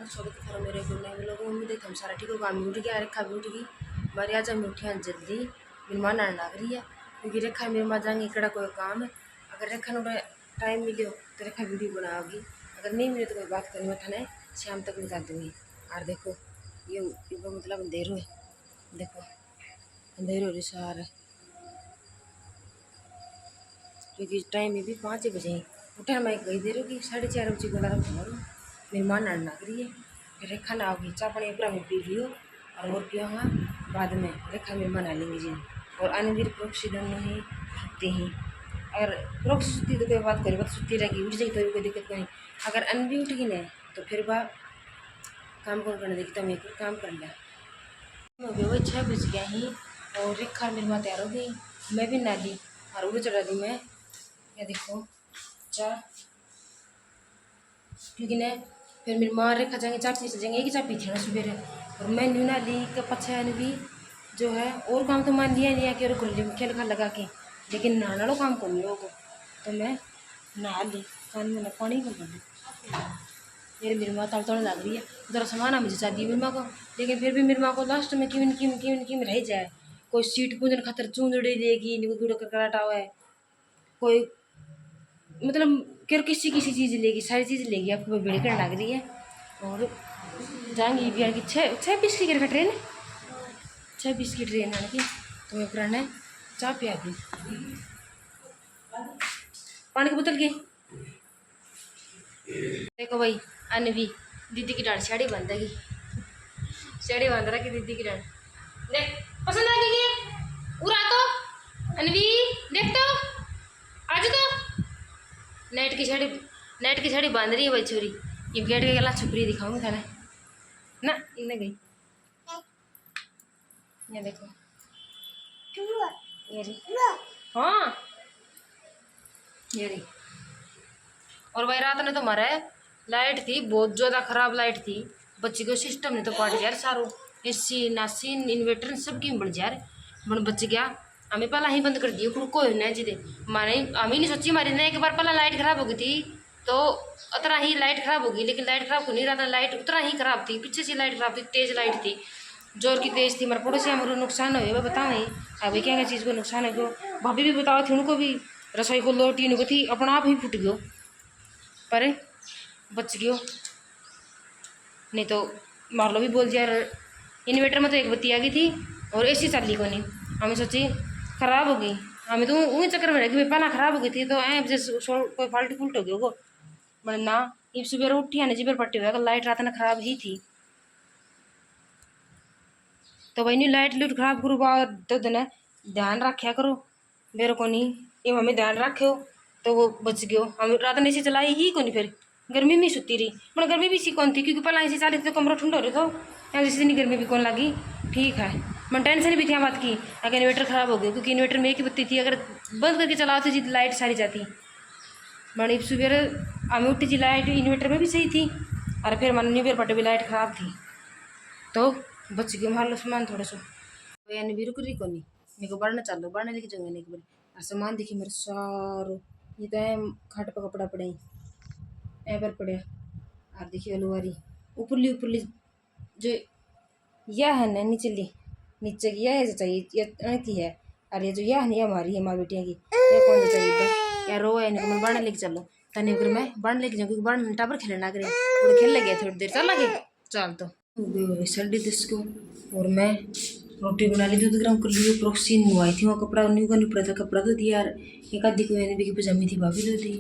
स्वागत करो मेरे गुड नाइट लोग उम्मीद है तुम सारा ठीक होगा। मैं उठ गया, रेखा भी उठ गई। हमारी आज हम उठे हैं जल्दी, मेरी माँ नान लग रही है क्योंकि रेखा मेरी माँ जाएंगे इकड़ा कोई काम है। अगर रेखा ने टाइम मिलो तो रेखा वीडियो बनाओगी, अगर नहीं मिले तो कोई बात करनी मैं थाने शाम तक निकाल दूँगी। और देखो ये मतलब अंधेरो है, देखो अंधेरो हो रही सारा क्योंकि टाइम में भी 5 बजे उठा। मैं गई देर होगी 4:30 बजे बोला रखा मेरी माँ नान लग रही है। फिर रेखा ना होगी चाह पानी पूरा में पी लियो और पियोगा बाद में रेखा मेरी माँ लेंगे जी। और अनवीर प्रोक्सी दोनों ही सुनते ही, अगर प्रोक्सी सुती तो कोई बात करी, बात सुती रहेगी उठ जाएगी तो कोई दिक्कत नहीं। अगर अनवी उठ गई ना तो फिर बात काम कौन करने देगी, तुम एक काम कर लिया हो गया। वही 6 बज गया ही और रेखा मेरी माँ तैयार हो गई, मैं भी नाली और उड़ चढ़ा दी मैं। ये देखो चाह क्योंकि ना फिर मेरी माँ रेखा जाएंगे चाय पी जाएंगे, एक ही चाय पीती है ना सुबह। और मैं न्यू ना ली का पछा भी जो है और काम तो मान लिया नहीं कि और खुल खेल खा लगा के, लेकिन नहाना लो काम करनी होगा तो मैं नहा ली। कान में पानी कर ली यार, मेरी माँ तड़ तोड़ने लग रही है जरा सामान मुझे चाहिए मेरी माँ को, लेकिन फिर भी मेरी माँ को लास्ट में क्यों रह जाए। कोई सीट पूजन खातर चूंदड़ी लेगी, गुड़ कराटा हुआ है कोई, मतलब क्या किसी चीज़ लेगी, सारी चीज़ लेगी। आपको भीड़ करने लग रही है और जाएंगी भी की 6:20 की ट्रेन है, 6:20 की ट्रेन है कि तो मैं पुराना चाय पिया दी पानी की बोतल की। देखो भाई अनवी दीदी की डांट साड़ी बंद है, साड़ी बंद रखी दीदी की डांट देख पसंद आ गई उरा तो अनवी देख तो आज तो नेट की साड़ी बांध रही है भाई छोरी। ये गेट के गला छुपरी दिखाऊंगी थाने ना इन्हें गई। ये देखो ये रही, हाँ ये रही। और भाई रात ने तो मारा है, लाइट थी बहुत ज़्यादा ख़राब लाइट थी, बच्ची को सिस्टम ने तो काट गया सारो, एसी नासी इन्वर्टर सबकी बढ़ जा रहे बन बच गया। हमें पहला ही बंद कर दिया कोई नहीं जी माने हम ही नहीं सोची मारी ना। एक बार पहला लाइट ख़राब हो गई थी तो उतना ही लाइट ख़राब होगी, लेकिन लाइट ख़राब हो नहीं रहा था, लाइट उतना ही ख़राब थी, पीछे से लाइट ख़राब थी, तेज़ लाइट थी, जोर की तेज़ थी। हमारे पड़ोसी हमारे नुकसान हो गया बताओ अभी क्या क्या चीज़ को नुकसान है। क्यों भाभी भी बताओ थी उनको भी रसोई को लो टीन को थी अपना आप ही फूट गयो पर बच गयो, नहीं तो मार लो भी बोल दिया। इन्वर्टर में तो एक बत्ती आ गई थी और एसी चली को नहीं, हमें सोची ख़राब हो गई, हमें तो वही चक्कर में रह गई पहला ख़राब हो गई थी तो ऐ कोई फाल्ट फुल्ट हो गया वो मैंने ना। ये सुबह उठी आने जी पट्टी हुआ लाइट रात ने ख़राब ही थी तो वही नहीं लाइट लूट ख़राब करो तो दिन ध्यान रखा करो मेरे को नहीं ये हमें ध्यान रखो तो वो बच गयो। हम रात ने इसी चलाई ही को नहीं, फिर गर्मी में सुती रही मैं, गर्मी भी सी कौन थी क्योंकि पहला ऐसी चाली तो कमरा ठंडा हो रहा था, जिस दिन गर्मी भी कौन लगी ठीक है। मैं टेंशन भी थी बात की अगर इन्वर्टर ख़राब हो गया क्योंकि इन्वर्टर में एक ही बत्ती थी, अगर बंद करके चलाते जी लाइट सारी जाती। मैंने सुबह हमें उठी थी लाइट इन्वर्टर में भी सही थी और फिर मैंने न्यू ईयर पटे भी लाइट ख़राब थी तो बच गया हमारा सामान थोड़ा सा। यानी भी रुक रही को नहीं मेरे को बढ़ना चालो बढ़ने लेके जाऊँगा एक बार और सामान देखिए मेरे सारो ये तो खाट पर कपड़ा पड़े ऐ पर पड़े और देखिए अलवारी ऊपरली जो यह है ना नीचे की यह चाहिए ये की है और ये जो यह नहीं हमारी है माँ बेटियाँ की ये कौन सा चाहिए यार रो है इनको मैं बढ़ने लेके चलो तने अगर मैं बढ़ने लेके जाऊँ क्योंकि बढ़ने टापर खेलने लग रहे थोड़े खेल लगे थोड़ी देर चल लगे चल तो 10:30 को और मैं रोटी बना ली दूध गर्म कर लियो प्रोक्सी नुआई थी वहाँ कपड़ा न्यू करनी पड़ा था कपड़ा तो दिया यार एक आधी को अनवी की पजामी थी भाभी तो दी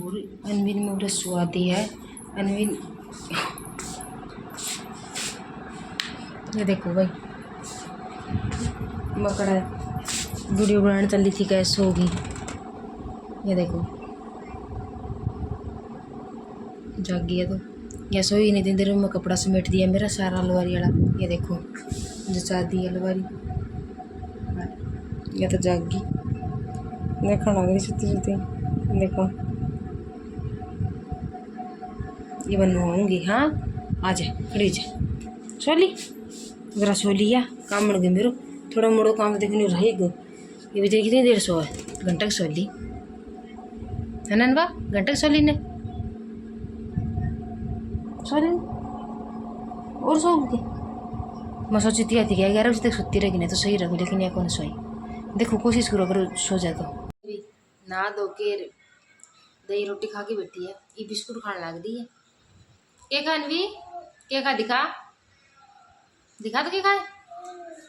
और अनवीन में बड़ा स्वाद है अनवीन। ये देखो भाई मकड़ा वीडियो बनाने चली थी कैसे होगी, ये देखो जाग गया तो या सोई नहीं दिन देर में कपड़ा समेट दिया मेरा सारा अलवारी वाला। ये देखो जो चाहती है अलवारी या तो जाग गई देखो लग रही सुती सुती देखो ये बनवाऊँगी। हाँ आ जाए खड़ी जा सोली जरा सो लिया काम बन गए मेरे थोड़ा मोड़ो काम देखने रहेगा ये भी कितनी देर सो है घंटा की सोली है ना घंटा की सोली ने सोली और सोऊंगी मैं सोची थी 11 बजे तक सुती रहेगी नहीं तो सही रहेगी, लेकिन यह कौन सोई। देखो कोशिश करो अगर सो जाए तो। नहा धो के दही रोटी खा के बैठी है, ये बिस्कुट खाने लग रही है। क्या खा अनवी, क्या खा दिखा, दिखा तो क्या खाए,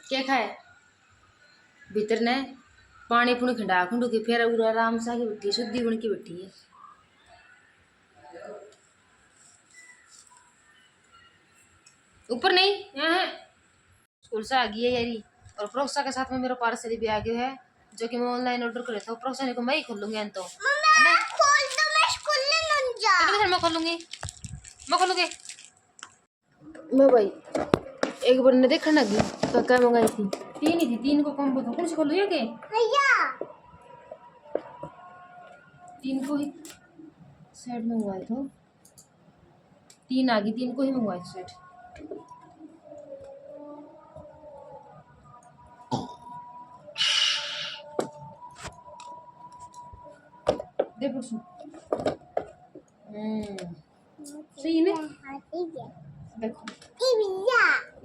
क्या खाए। भीतर ने पानी पुणी खंडा खंडू के फिर आराम से आके बैठी है, शुद्धि बन के बैठी है। ऊपर नहीं, यहाँ है। स्कूल से आ गई है यारी, और प्रोक्सा के साथ में मेरा पार्सल भी आ गया है, जो कि मैं ऑनलाइन ऑर्डर कर था। प्रोक्सा को मैं ही खोलूंगी तो मैं खोलूंगी, मैं खोलूंगी। मैं भाई एक बार ने देखने लगी तो क्या मंगाई थी, 3 ही थी, 3 को कॉम्बो था। कौन सी खोलू के 3 को ही सेट मंगवाए थे, 3 आ गई, 3 को ही मंगवाए थे सेट। देखो सही है ना, देखो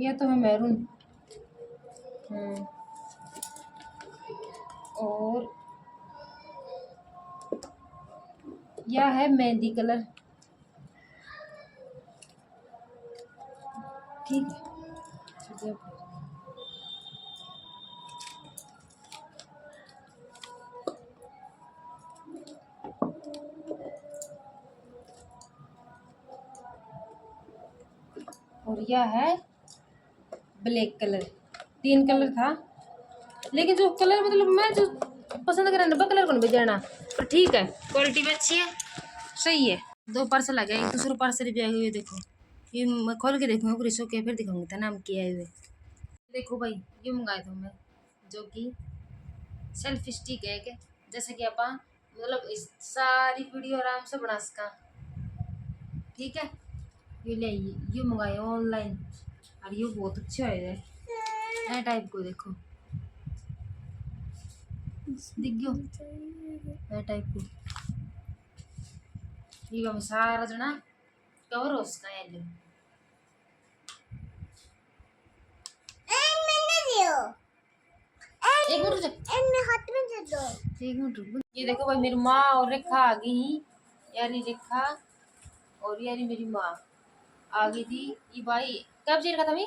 ये तो है मैरून, और यह है मेहंदी कलर, ठीक है। और यह है ब्लैक कलर, 3 कलर था, लेकिन जो कलर मतलब मैं जो पसंद कर डब्बा कलर को नहीं देना, पर ठीक है, क्वालिटी भी अच्छी है, सही है। 2 पार्सल आ गए, एक दूसरे पार्सल भी आ गए। देखो ये मैं खोल के देखूँगा ग्रीसो के, फिर दिखाऊंगी था नाम किया है। देखो भाई ये मंगाए थे मैं, जो कि सेल्फी स्टिक है, कि जैसे कि आप मतलब इस सारी वीडियो आराम से बना सका, ठीक है। ये ले ये मंगाए ऑनलाइन, और ये बहुत अच्छे है नए टाइप को। देखो दिख गयो नए टाइप को, ये हम सारा जना कवर हो उसका है। एक मिनट रुक। ये देखो भाई मेरी माँ और रेखा आ गई, यारी रेखा और यारी मेरी माँ आ गई थी। ये भाई कब बजे रखा था मैं,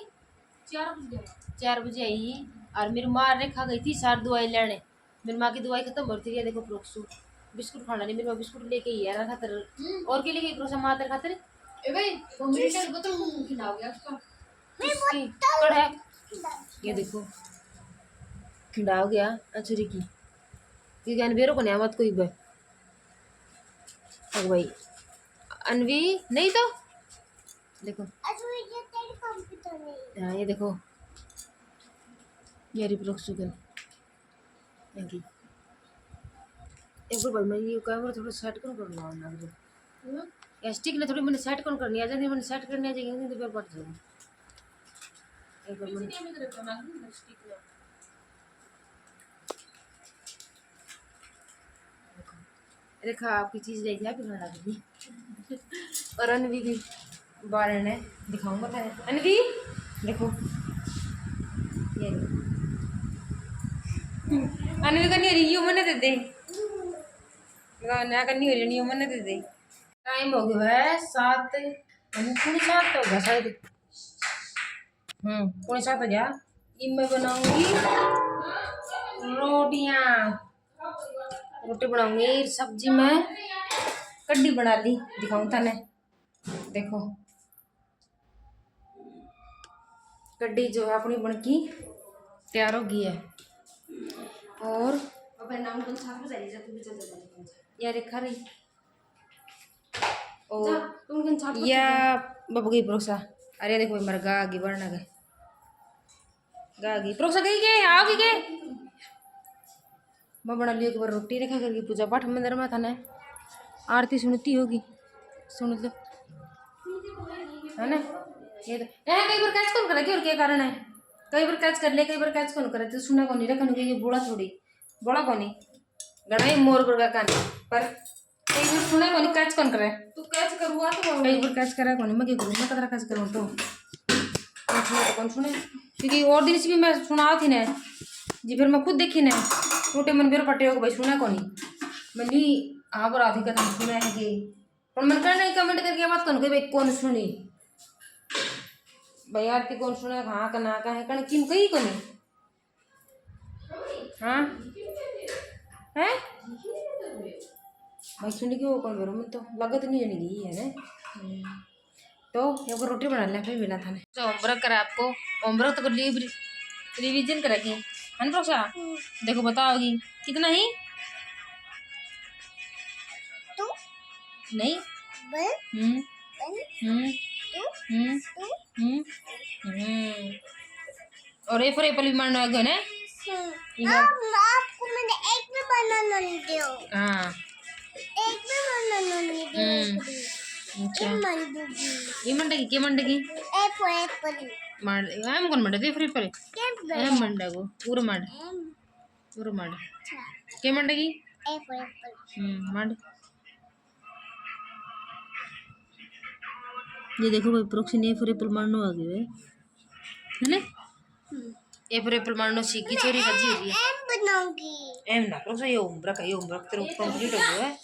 4 बजे आई, और मेरी माँ रेखा गई थी सार दवाई लेने। मेरी माँ की दवाई खत्म हो रही है। देखो प्रोक्सू बिस्कुट खाना नहीं, मेरी माँ बिस्कुट लेके ही है ना खातर, और के लिए प्रोक्सा मातर खातर कड़ा। ये देखो खिंडा हो गया अचुरी की, क्योंकि अनवेरो को नहीं मत कोई भाई अनवी नहीं तो देखो। हाँ ये देखो ये रिप्रोक्स एक बार भाई मैं ये कैमरा थोड़ा सेट करूँ करना ना, स्टिक ने थोड़ी मैंने सेट कौन करनी आ जाती, मैंने सेट करनी आ जाएगी तो फिर बढ़ जाएगी। एक बार मैंने रेखा आपकी चीज़ ले जाए फिर लगा दी। और अनवी भी बारह ने दिखाऊंगा था। अनवी देखो ये अनवी करनी हो रही यू मैंने दे दे, नया करनी हो रही यू मैंने दे दे। टाइम हो गया है 7, 7 तो होगा शायद, 7 हो गया। ये मैं बनाऊंगी रोटियाँ, रोटी बनाऊंगी, सब्जी में कड्डी बना ली, दिखाऊं था मैं। देखो कड्डी जो है अपनी बनकी तैयार हो गई है। और यार रेखा रही और या बाबू गई प्रोक्सा। अरे देखो मर गा आगे बढ़ना गए, गा गई प्रोक्सा गई के आओगी के। मैं बना लियो एक बार रोटी रेखा करके पूजा पाठ मंदिर में था ना, आरती सुनती होगी, सुन लो है ना। ये कई बार कैच कौन करे कि और क्या कारण है, कई बार कैच कर ले कई बार कैच कौन करे, तो सुना कौन नहीं रखा ये बूढ़ा थोड़ी बड़ा कौन गड़ा ही मोर गुर्गा कान पर कई बार सुना कौन कैच कौन करे, तू कैच करूँगा तो कई बार कैच करा कौन मैं क्या करूँ, मैं कतरा कैच करूँ तो सुने तो कौन सुने, क्योंकि और दिन से भी मैं सुना थी ना जी, फिर मैं खुद देखी ना छोटे मन मेरे पटे हो भाई सुना कौन मनी हाँ पर आधी कथा सुना है कि पर मन करना ही कमेंट करके बात कौन भाई कौन सुनी भाई आरती कौन सुना कहाँ का ना का है कण किम कही कौन हाँ है भाई सुन के वो कौन बेरो तो लगत नहीं जानी गई है ना। तो एक रोटी बना लें फिर मिला था ने जो होमवर्क करा आपको होमवर्क तो कर लिए रिवीजन करेगी है ना प्रोक्षा देखो बताओगी कितना ही तो नहीं हम्म हम्म हम्म हम्म और ए फॉर एप्पल भी मारना है ना आपको मैंने एक भी बनाना नहीं दिया हाँ एक भी बनाना नहीं दिया अच्छा दूंगी ये मंडेगी क्या मंडेगी एप्पल मार हम कौन मंडे फिर पर हम मंडे को पूरा मार क्या मंडेगी एप्पल मार ये देखो भाई प्रोक्सी ने फिर एप्पल मारनो आ गए है ना ए फिर एप्पल मारनो सीखी छोरी सजी हो गई एम बनाऊंगी एम ना प्रोक्सा ये होमवर्क तेरे कंप्लीट हो गया है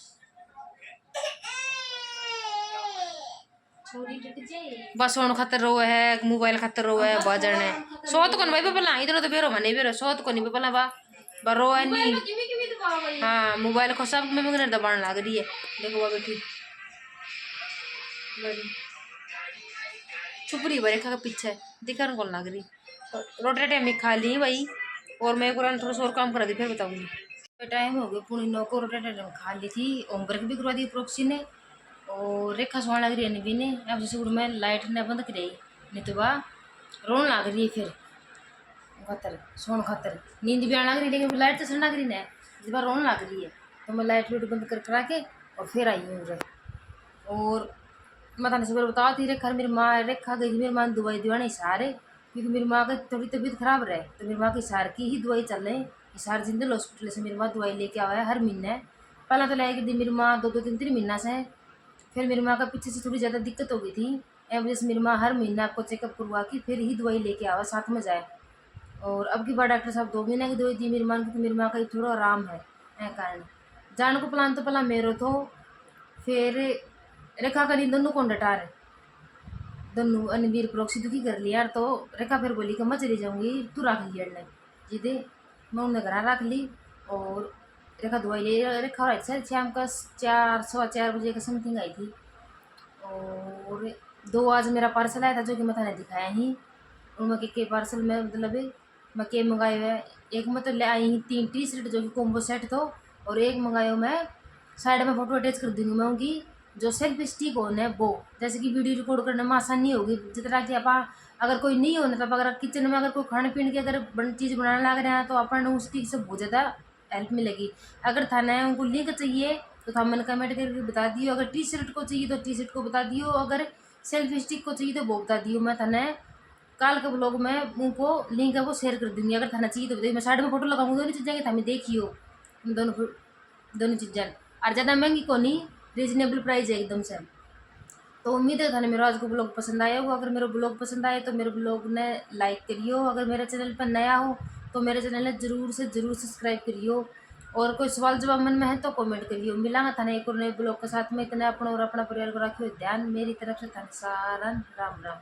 बस फोन खातर रो है मोबाइल खातर रो है बाजर ने सोत कोन भाई पहला इधर तो बेरो मने बेरो सोत कोनी पहला बा रो है नहीं हाँ मोबाइल को सब में मगर दबाने लग रही है देखो बा बेटी चुप रही बरेखा के पीछे दिखा कौन लग रही रोटी टाइम में खा ली भाई और मैं कुरान थोड़ा सा और काम करा दी फिर बताऊंगी टाइम हो गया पुणे 9 को रोटी टाइम खा ली थी होमवर्क भी करवा दी प्रोक्सी ने और रेखा सोने लग रही है निबी ने अब जैसे मैं लाइट ने बंद कराई नहीं तो वह रोन लग रही है फिर खातर सोन खातर नींद भी आने लग रही लेकिन लाइट तो सड़ लग रही है जब रोन लग रही है तो मैं लाइट लूट बंद कर करा के और फिर आई हूँ उधर और मैं थाने सुबह बता थी रेखा मेरी माँ रेखा गई थी मेरी माँ दवाई दिवाने इशारे क्योंकि मेरी माँ की थोड़ी तबीयत खराब रहे तो मेरी माँ की इशार की ही दवाई चल रही इशार जिंदल हॉस्पिटल से मेरी माँ दवाई लेके आया है हर महीने पहला तो लेके दी मेरी माँ 2-3 महीना से फिर मेरी माँ का पीछे से थोड़ी ज़्यादा दिक्कत हो गई थी एम वजह से मेरी माँ हर महीना आपको चेकअप करवा के फिर ही दवाई लेके आवा साथ में जाए और अब की बार डॉक्टर साहब 2 महीने की दवाई दी मेरी माँ की तो मेरी माँ का थोड़ा आराम है कारण जाने को प्लान तो पहला मेरो तो फिर रेखा का नहीं दोनों कौन डटा रहे दोनों अनवीर प्रोक्सी दुखी कर लिया यार तो रेखा फिर बोली कि मैं चली जाऊँगी तू रख लिया ने जीते मैं उन्हें घर रख ली और रेखा दवाई ले रेखा आई सर शाम का 4-4 बजे का समथिंग आई थी और 2 आज मेरा पार्सल आया था जो कि मैं थाने दिखाया ही उनमें के पार्सल में मतलब मैं के मंगाए हुए एक में तो ले आई ही 3 टी-शर्ट जो कि कॉम्बो सेट तो और एक मंगाया मैं साइड में फोटो अटैच कर दूंगी मैं उनकी जो सेल्फ स्टिक होना है वो जैसे कि वीडियो रिकॉर्ड करने में आसानी होगी जितना कि आप अगर कोई नहीं होना तब अगर किचन में अगर कोई खाने पीने की अगर चीज़ बनाने लग रहे हैं तो अपन उस स्टिक से बहुत ज़्यादा हेल्प मिलेगी। अगर थाना है उनको लिंक चाहिए तो था मैंने कमेंट करके बता दियो अगर टी-शर्ट को चाहिए तो टी-शर्ट को बता दियो अगर सेल्फ स्टिक को चाहिए तो वो बता दियो मैं थाना काल के ब्लॉग में उनको लिंक है वो शेयर कर दूँगी अगर थाना चाहिए तो बताइए मैं साइड में फोटो लगाऊंगी दोनों चीज़ें कि हमें देखियो दोनों चीज़ें और ज़्यादा महंगी को नहीं रीजनेबल प्राइस है एकदम से। तो उम्मीद है थाने मेरा आज को ब्लॉग पसंद आया हो अगर मेरा ब्लॉग पसंद आए तो मेरे ब्लॉग ने लाइक करियो अगर मेरे चैनल पर नया हो तो मेरे चैनल ने ज़रूर सब्सक्राइब करियो और कोई सवाल जवाब मन में है तो कमेंट करियो मिलांगा थाने एक और नए ब्लॉग के साथ में इतना अपना और अपना परिवार को रखियो ध्यान मेरी तरफ से थाने सारा राम राम।